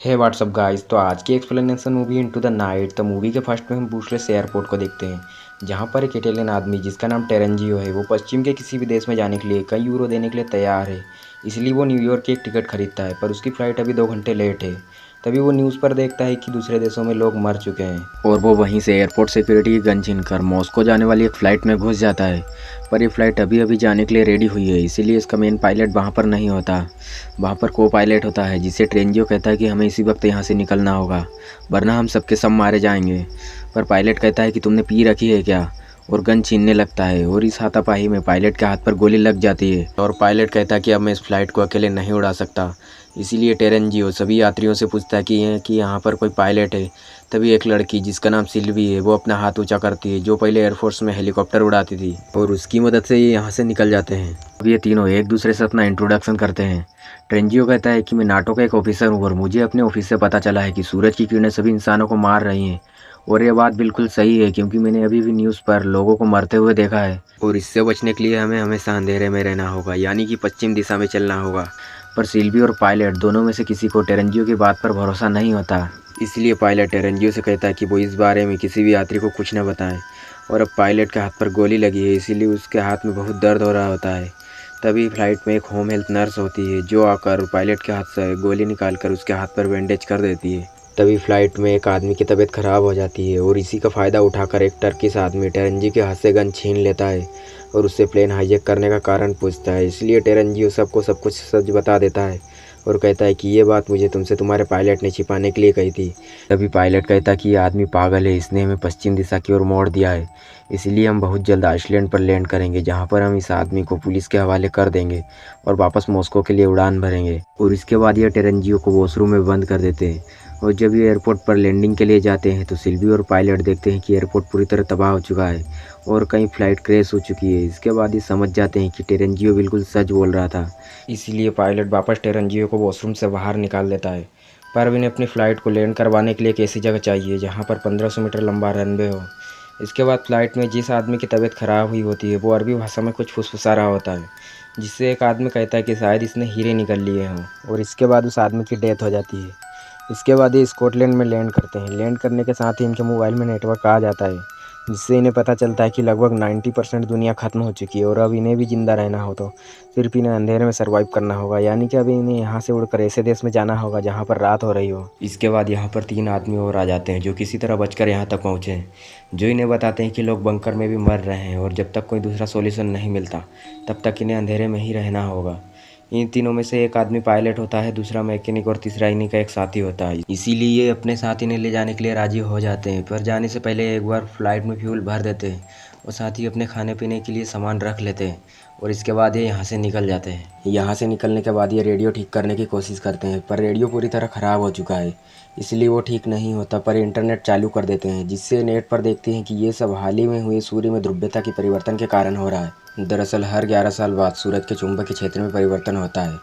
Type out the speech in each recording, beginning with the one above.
हे WhatsApp guys. तो आज की explanation movie into the night. तो मूवी के फर्स्ट में हम बुशरेस एयरपोर्ट को देखते हैं, जहां पर एक इटालियन आदमी जिसका नाम टेरेंजियो है, वो पश्चिम के किसी भी देश में जाने के लिए कई यूरो देने के लिए तैयार है। इसलिए वो न्यूयॉर्क की एक टिकट खरीदता है, पर उसकी फ़्लाइट अभी 2 घंटे लेट है। तभी वो न्यूज़ पर देखता है कि दूसरे देशों में लोग मर चुके हैं, और वो वहीं से एयरपोर्ट सिक्योरिटी की गन छीनकर मॉस्को जाने वाली एक फ़्लाइट में घुस जाता है। पर ये फ़्लाइट अभी अभी जाने के लिए रेडी हुई है, इसीलिए इसका मेन पायलट वहाँ पर नहीं होता। वहाँ पर को पायलट होता है, जिसे ट्रेंजियो कहता है कि हमें इसी वक्त यहाँ से निकलना होगा, वरना हम सबके सब मारे जाएंगे। पर पायलट कहता है कि तुमने पी रखी है क्या, और गन छीनने लगता है। और इस हाथापाई में पायलट के हाथ पर गोली लग जाती है, और पायलट कहता है कि अब मैं इस फ्लाइट को अकेले नहीं उड़ा सकता। इसीलिए टेरेंजियो सभी यात्रियों से पूछता है कि यहाँ पर कोई पायलट है। तभी एक लड़की जिसका नाम सिल्वी है, वो अपना हाथ ऊंचा करती है, जो पहले एयरफोर्स में हेलीकॉप्टर उड़ाती थी, और उसकी मदद से ये यहाँ से निकल जाते हैं। अब ये तीनों एक दूसरे से अपना इंट्रोडक्शन करते हैं। ट्रेंजियो कहता है कि मैं नाटो का एक ऑफिसर हूँ, और मुझे अपने ऑफिस से पता चला है कि सूरज की किरणें सभी इंसानों को मार रही हैं। और ये बात बिल्कुल सही है, क्योंकि मैंने अभी भी न्यूज़ पर लोगों को मरते हुए देखा है। और इससे बचने के लिए हमें हमेशा अंधेरे में रहना होगा, यानी कि पश्चिम दिशा में चलना होगा। पर सिल्वी और पायलट दोनों में से किसी को टेरेंजियो की बात पर भरोसा नहीं होता। इसलिए पायलट टेरेंजियो से कहता है कि वो इस बारे में किसी भी यात्री को कुछ न बताएं। और अब पायलट के हाथ पर गोली लगी है, इसीलिए उसके हाथ में बहुत दर्द हो रहा होता है। तभी फ्लाइट में एक होम हेल्थ नर्स होती है, जो आकर पायलट के हाथ से गोली निकालकर उसके हाथ पर बैंडेज कर देती है। तभी फ्लाइट में एक आदमी की तबीयत खराब हो जाती है, और इसी का फ़ायदा उठाकर एक टर्किश आदमी टेरेंजी के हाथ से गन छीन लेता है, और उससे प्लेन हाईजैक करने का कारण पूछता है। इसलिए टेरेंजियो सबको सब कुछ सच बता देता है, और कहता है कि ये बात मुझे तुमसे तुम्हारे पायलट ने छिपाने के लिए कही थी। तभी पायलट कहता है कि ये आदमी पागल है, इसने हमें पश्चिम दिशा की ओर मोड़ दिया है। इसलिए हम बहुत जल्द आइसलैंड पर लैंड करेंगे, जहाँ पर हम इस आदमी को पुलिस के हवाले कर देंगे और वापस मॉस्को के लिए उड़ान भरेंगे। और इसके बाद ये टेरेंजियो को वॉशरूम में बंद कर देते हैं। और जब ये एयरपोर्ट पर लैंडिंग के लिए जाते हैं, तो सिल्वी और पायलट देखते हैं कि एयरपोर्ट पूरी तरह तबाह हो चुका है, और कहीं फ़्लाइट क्रैश हो चुकी है। इसके बाद ये समझ जाते हैं कि टेरेंजियो बिल्कुल सच बोल रहा था। इसीलिए पायलट वापस टेरेंजियो को वॉशरूम से बाहर निकाल देता है। पर इन्हें अपनी फ़्लाइट को लैंड करवाने के लिए एक ऐसी जगह चाहिए जहाँ पर 1500 मीटर लंबा रनवे हो। इसके बाद फ्लाइट में जिस आदमी की तबीयत ख़राब हुई होती है, वो अरबी भाषा में कुछ फुसफुसा रहा होता है, जिससे एक आदमी कहता है कि शायद इसने हीरे निकल लिए हों। और इसके बाद उस आदमी की डेथ हो जाती है। इसके बाद ये स्कॉटलैंड में लैंड करते हैं। लैंड करने के साथ ही इनके मोबाइल में नेटवर्क आ जाता है, जिससे इन्हें पता चलता है कि लगभग 90% दुनिया ख़त्म हो चुकी है, और अब इन्हें भी ज़िंदा रहना हो तो सिर्फ इन्हें अंधेरे में सर्वाइव करना होगा। यानी कि अभी इन्हें यहाँ से उड़कर ऐसे देश में जाना होगा जहाँ पर रात हो रही हो। इसके बाद यहाँ पर 3 आदमी और आ जाते हैं, जो किसी तरह बचकर यहाँ तक पहुँचे हैं, जो इन्हें बताते हैं कि लोग बंकर में भी मर रहे हैं, और जब तक कोई दूसरा सॉल्यूशन नहीं मिलता तब तक इन्हें अंधेरे में ही रहना होगा। इन तीनों में से एक आदमी पायलट होता है, दूसरा मैकेनिक, और तीसरा इन्हीं का एक साथी होता है। इसीलिए ये अपने साथ इन्हें ले जाने के लिए राजी हो जाते हैं। पर जाने से पहले एक बार फ्लाइट में फ्यूल भर देते हैं, और साथ ही अपने खाने पीने के लिए सामान रख लेते हैं। और इसके बाद ये यहाँ से निकल जाते हैं। यहाँ से निकलने के बाद ये रेडियो ठीक करने की कोशिश करते हैं, पर रेडियो पूरी तरह ख़राब हो चुका है, इसलिए वो ठीक नहीं होता। पर इंटरनेट चालू कर देते हैं, जिससे नेट पर देखते हैं कि ये सब हाल ही में हुए सूर्य में ध्रुवीयता के परिवर्तन के कारण हो रहा है। दरअसल हर 11 साल बाद सूरज के चुंबकीय क्षेत्र में परिवर्तन होता है,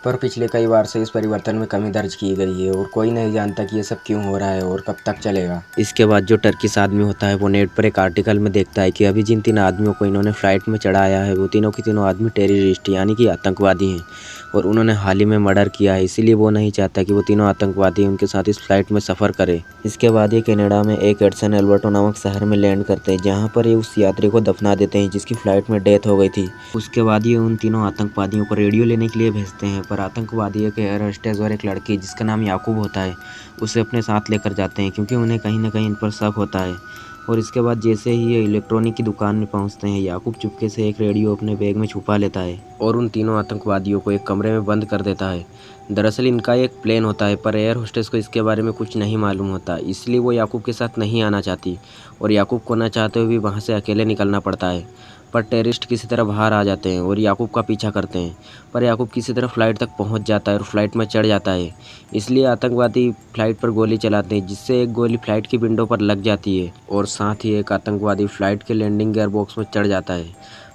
पर पिछले कई बार से इस परिवर्तन में कमी दर्ज की गई है, और कोई नहीं जानता कि ये सब क्यों हो रहा है और कब तक चलेगा। इसके बाद जो टर्किश आदमी होता है, वो नेट पर एक आर्टिकल में देखता है कि अभी जिन 3 आदमियों को इन्होंने फ्लाइट में चढ़ाया है, वो तीनों के तीनों आदमी टेररिस्ट यानी कि आतंकवादी हैं, और उन्होंने हाल ही में मर्डर किया है। इसीलिए वो नहीं चाहता कि वो तीनों आतंकवादी उनके साथ इस फ्लाइट में सफ़र करे। इसके बाद ये कनाडा में एक एडसन एल्बर्टो नामक शहर में लैंड करते हैं, जहाँ पर ये उस यात्री को दफना देते हैं जिसकी फ्लाइट में डेथ हो गई थी। उसके बाद ये उन तीनों आतंकवादियों को रेडियो लेने के लिए भेजते हैं, पर आतंकवादी एक एयर होस्टेस और एक लड़की जिसका नाम याकूब होता है, उसे अपने साथ लेकर जाते हैं, क्योंकि उन्हें कहीं ना कहीं इन पर शक होता है। और इसके बाद जैसे ही ये इलेक्ट्रॉनिक की दुकान में पहुंचते हैं, याकूब चुपके से एक रेडियो अपने बैग में छुपा लेता है, और उन तीनों आतंकवादियों को एक कमरे में बंद कर देता है। दरअसल इनका एक प्लेन होता है, पर एयर होस्टेस को इसके बारे में कुछ नहीं मालूम होता, इसलिए वो याकूब के साथ नहीं आना चाहती, और याकूब को न चाहते हुए भी वहाँ से अकेले निकलना पड़ता है। पर टेररिस्ट किसी तरह बाहर आ जाते हैं और याकूब का पीछा करते हैं, पर याकूब किसी तरह फ्लाइट तक पहुंच जाता है और फ्लाइट में चढ़ जाता है। इसलिए आतंकवादी फ्लाइट पर गोली चलाते हैं, जिससे एक गोली फ्लाइट की विंडो पर लग जाती है, और साथ ही एक आतंकवादी फ्लाइट के लैंडिंग गियर बॉक्स में चढ़ जाता है।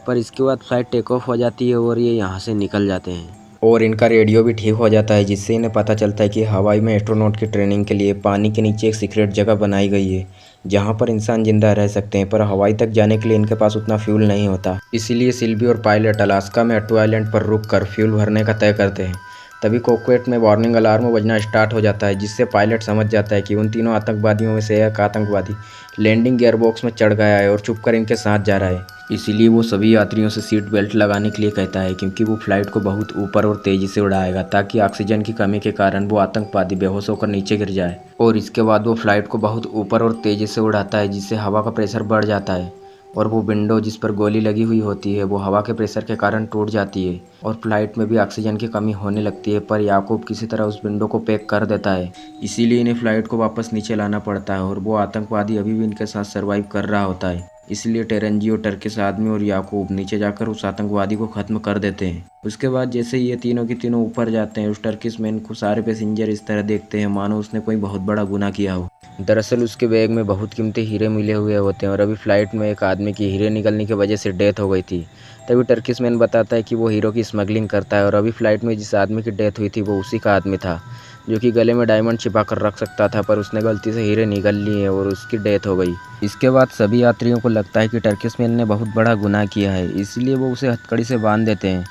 पर इसके बाद फ्लाइट टेक ऑफ हो जाती है, और ये यहाँ से निकल जाते हैं, और इनका रेडियो भी ठीक हो जाता है, जिससे इन्हें पता चलता है कि हवाई में एस्ट्रोनॉट की ट्रेनिंग के लिए पानी के नीचे एक सीक्रेट जगह बनाई गई है, जहाँ पर इंसान जिंदा रह सकते हैं। पर हवाई तक जाने के लिए इनके पास उतना फ्यूल नहीं होता। इसीलिए सिल्वी और पायलट अलास्का में अट्टू आइलैंड पर रुक कर फ्यूल भरने का तय करते हैं। तभी कॉकपिट में वार्निंग अलार्म बजना स्टार्ट हो जाता है, जिससे पायलट समझ जाता है कि उन तीनों आतंकवादियों में से एक आतंकवादी लैंडिंग गियरबॉक्स में चढ़ गया है और छुप कर इनके साथ जा रहा है। इसीलिए वो सभी यात्रियों से सीट बेल्ट लगाने के लिए कहता है, क्योंकि वो फ्लाइट को बहुत ऊपर और तेज़ी से उड़ाएगा ताकि ऑक्सीजन की कमी के कारण वो आतंकवादी बेहोश होकर नीचे गिर जाए। और इसके बाद वो फ्लाइट को बहुत ऊपर और तेज़ी से उड़ाता है, जिससे हवा का प्रेशर बढ़ जाता है और वो विंडो जिस पर गोली लगी हुई होती है वो हवा के प्रेशर के कारण टूट जाती है और फ्लाइट में भी ऑक्सीजन की कमी होने लगती है। पर याकूब किसी तरह उस विंडो को पैक कर देता है, इसीलिए इन्हें फ्लाइट को वापस नीचे लाना पड़ता है और वो आतंकवादी अभी भी इनके साथ सर्वाइव कर रहा होता है। इसलिए टेरेंजियो, टर्किश आदमी और याकूब नीचे जाकर उस आतंकवादी को खत्म कर देते हैं। उसके बाद जैसे ही ये तीनों की तीनों ऊपर जाते हैं, उस टर्किश मैन को सारे पैसेंजर इस तरह देखते हैं मानो उसने कोई बहुत बड़ा गुनाह किया हो। दरअसल उसके बैग में बहुत कीमती हीरे मिले हुए होते हैं और अभी फ्लाइट में एक आदमी की हीरे निकलने की वजह से डेथ हो गई थी। तभी टर्किश मैन बताता है कि वो हीरो की स्मगलिंग करता है और अभी फ्लाइट में जिस आदमी की डेथ हुई थी वो उसी का आदमी था, जो कि गले में डायमंड छिपा कर रख सकता था, पर उसने गलती से हीरे निगल लिए और उसकी डेथ हो गई। इसके बाद सभी यात्रियों को लगता है कि टर्किश मैन ने बहुत बड़ा गुनाह किया है, इसलिए वो उसे हथकड़ी से बांध देते हैं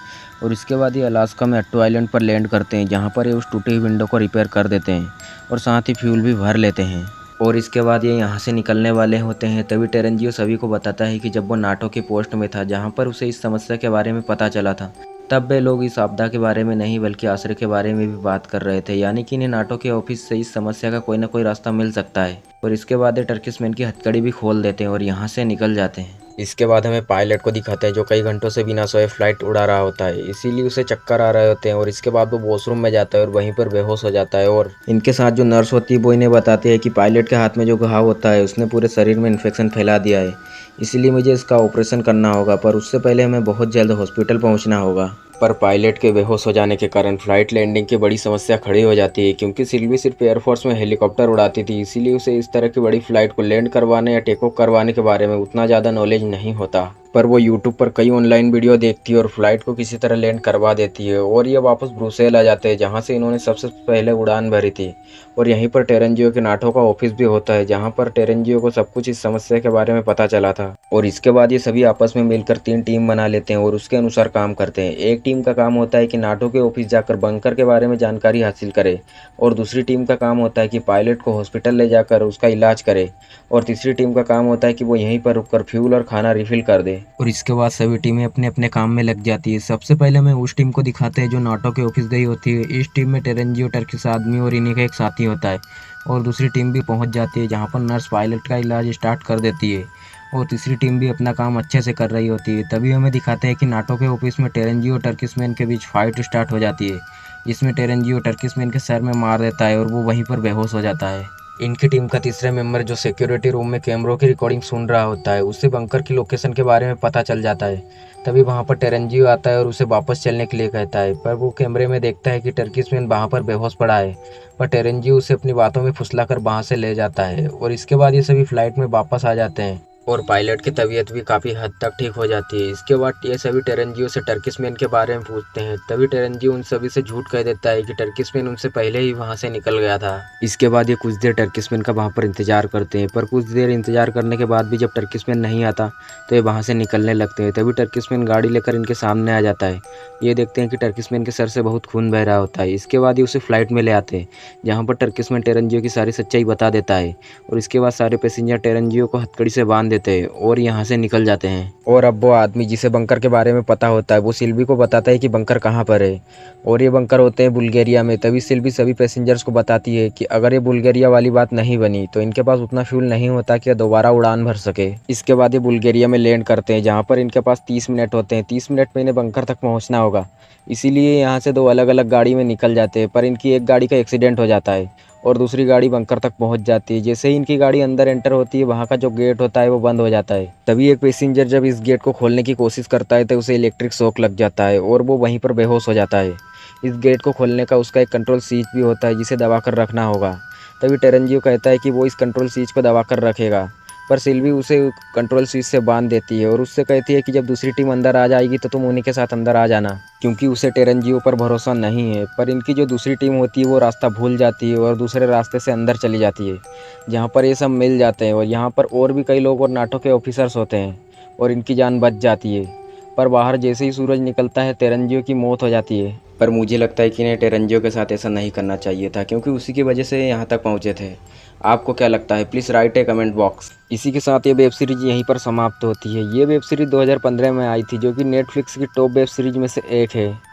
और इसके बाद ये अलास्का में अट्टू आइलैंड पर लैंड करते हैं, जहाँ पर ये उस टूटी हुई विंडो को रिपेयर कर देते हैं और साथ ही फ्यूल भी भर लेते हैं। और इसके बाद ये यहाँ से निकलने वाले होते हैं। तभी टेरेंजियो सभी को बताता है कि जब वो नाटो के पोस्ट में था, जहाँ पर उसे इस समस्या के बारे में पता चला था, तब वे लोग इस आपदा के बारे में नहीं बल्कि आश्रय के बारे में भी बात कर रहे थे, यानी कि इन्हें नाटो के ऑफिस से इस समस्या का कोई ना कोई रास्ता मिल सकता है। और इसके बाद ये टर्किश मैन की हथकड़ी भी खोल देते हैं और यहाँ से निकल जाते हैं। इसके बाद हमें पायलट को दिखाते हैं जो कई घंटों से बिना सोए फ्लाइट उड़ा रहा होता है, इसीलिए उसे चक्कर आ रहे होते हैं। और इसके बाद वो वॉशरूम में जाता है और वहीं पर बेहोश हो जाता है। और इनके साथ जो नर्स होती है वो इन्हें बताती है कि पायलट के हाथ में जो घाव होता है उसने पूरे शरीर में इन्फेक्शन फैला दिया है, इसीलिए मुझे इसका ऑपरेशन करना होगा, पर उससे पहले हमें बहुत जल्द हॉस्पिटल पहुंचना होगा। पर पायलट के बेहोश हो जाने के कारण फ्लाइट लैंडिंग की बड़ी समस्या खड़ी हो जाती है, क्योंकि सिल्वी सिर्फ एयरफोर्स में हेलीकॉप्टर उड़ाती थी, इसीलिए उसे इस तरह की बड़ी फ्लाइट को लैंड करवाने या टेक ऑफ करवाने के बारे में उतना ज़्यादा नॉलेज नहीं होता। पर वो यूट्यूब पर कई ऑनलाइन वीडियो देखती है और फ्लाइट को किसी तरह लैंड करवा देती है और ये वापस ब्रुसेल आ जाते हैं, जहाँ से इन्होंने सबसे पहले उड़ान भरी थी। और यहीं पर टेरेंजियो के नाटो का ऑफिस भी होता है, जहाँ पर टेरेंजियो को सब कुछ इस समस्या के बारे में पता चला था। और इसके बाद ये सभी आपस में मिलकर 3 टीम बना लेते हैं और उसके अनुसार काम करते हैं। एक टीम का काम होता है कि नाटो के ऑफिस जाकर बंकर के बारे में जानकारी हासिल करे, और दूसरी टीम का काम होता है कि पायलट को हॉस्पिटल ले जाकर उसका इलाज करे, और तीसरी टीम का काम होता है कि वो यहीं पर रुककर फ्यूल और खाना रिफिल कर दे। और इसके बाद सभी टीमें अपने अपने काम में लग जाती है। सबसे पहले हमें उस टीम को दिखाते हैं जो नाटो के ऑफिस गई होती है। इस टीम में टेरेंजियो, टर्किश आदमी और इन्हीं का एक साथी होता है। और दूसरी टीम भी पहुंच जाती है, जहां पर नर्स पायलट का इलाज स्टार्ट कर देती है और तीसरी टीम भी अपना काम अच्छे से कर रही होती है। तभी हमें दिखाते हैं कि नाटो के ऑफिस में टेरेंजियो और टर्किश मैन के बीच फाइट स्टार्ट हो जाती है, जिसमें टेरेंजियो टर्किश मैन के सर में मार देता है और वो वहीं पर बेहोश हो जाता है। इनकी टीम का तीसरा मेंबर जो सिक्योरिटी रूम में कैमरों की रिकॉर्डिंग सुन रहा होता है, उससे बंकर की लोकेशन के बारे में पता चल जाता है। तभी वहां पर टेरेंजियो आता है और उसे वापस चलने के लिए कहता है, पर वो कैमरे में देखता है कि टर्किश मैन वहां पर बेहोश पड़ा है। पर टेरेंजियो उसे अपनी बातों में फुसलाकर वहां से ले जाता है और इसके बाद ये सभी फ्लाइट में वापस आ जाते हैं और पायलट की तबीयत भी काफ़ी हद तक ठीक हो जाती है। इसके बाद ये सभी टेरेंजियो से टर्किश मैन के बारे में पूछते हैं। तभी टेरेंजियो उन सभी से झूठ कह देता है कि टर्किश मैन उनसे पहले ही वहां से निकल गया था। इसके बाद ये कुछ देर टर्किश मैन का वहां पर इंतजार करते हैं, पर कुछ देर इंतजार करने के बाद भी जब टर्किश मैन नहीं आता तो ये वहां से निकलने लगते हैं। तभी टर्किश मैन गाड़ी लेकर इनके सामने आ जाता है। ये देखते हैं कि टर्किश मैन के सर से बहुत खून बह रहा होता है। इसके बाद ये उसे फ्लाइट में ले आते हैं, जहाँ पर टर्किश मैन टेरेंजियो की सारी सच्चाई बता देता है और इसके बाद सारे पैसेंजर टेरेंजियो को हथकड़ी से बांध देते हैं और यहाँ से निकल जाते हैं। और अब वो आदमी जिसे बंकर के बारे में पता होता है वो सिल्वी को बताता है कि बंकर कहाँ पर है, और ये बंकर होते हैं बुल्गारिया में। तभी सिल्वी सभी पैसेंजर्स को बताती है कि अगर ये बुल्गारिया वाली बात नहीं बनी तो इनके पास उतना फ्यूल नहीं होता कि दोबारा उड़ान भर सके। इसके बाद ये बुल्गारिया में लैंड करते हैं, जहाँ पर इनके पास 30 मिनट होते हैं। 30 मिनट में इन्हें बंकर तक पहुँचना होगा, इसीलिए यहाँ से 2 अलग अलग गाड़ी में निकल जाते हैं। पर इनकी एक गाड़ी का एक्सीडेंट हो जाता है और दूसरी गाड़ी बंकर तक पहुंच जाती है। जैसे ही इनकी गाड़ी अंदर एंटर होती है, वहां का जो गेट होता है वो बंद हो जाता है। तभी एक पैसेंजर जब इस गेट को खोलने की कोशिश करता है तो उसे इलेक्ट्रिक शॉक लग जाता है और वो वहीं पर बेहोश हो जाता है। इस गेट को खोलने का उसका एक कंट्रोल स्विच भी होता है, जिसे दबा कर रखना होगा। तभी टेरेंजियो कहता है कि वो इस कंट्रोल स्विच को दबा कर रखेगा, पर सिल्वी उसे कंट्रोल स्विच से बांध देती है और उससे कहती है कि जब दूसरी टीम अंदर आ जाएगी तो तुम उन्हीं के साथ अंदर आ जाना, क्योंकि उसे टेरेंजियो पर भरोसा नहीं है। पर इनकी जो दूसरी टीम होती है वो रास्ता भूल जाती है और दूसरे रास्ते से अंदर चली जाती है, जहाँ पर ये सब मिल जाते हैं। और यहाँ पर और भी कई लोग और नाटो के ऑफिसर्स होते हैं और इनकी जान बच जाती है। पर बाहर जैसे ही सूरज निकलता है टेरेंजियो की मौत हो जाती है पर मुझे लगता है कि इन्हें टेरेंजियो के साथ ऐसा नहीं करना चाहिए था, क्योंकि उसी की वजह से यहाँ तक पहुँचे थे। आपको क्या लगता है? Please write A comment box. इसी के साथ ये वेब सीरीज़ यहीं पर समाप्त होती है। ये वेब सीरीज़ 2015 में आई थी, जो कि नेटफ्लिक्स की टॉप वेब सीरीज़ में से एक है।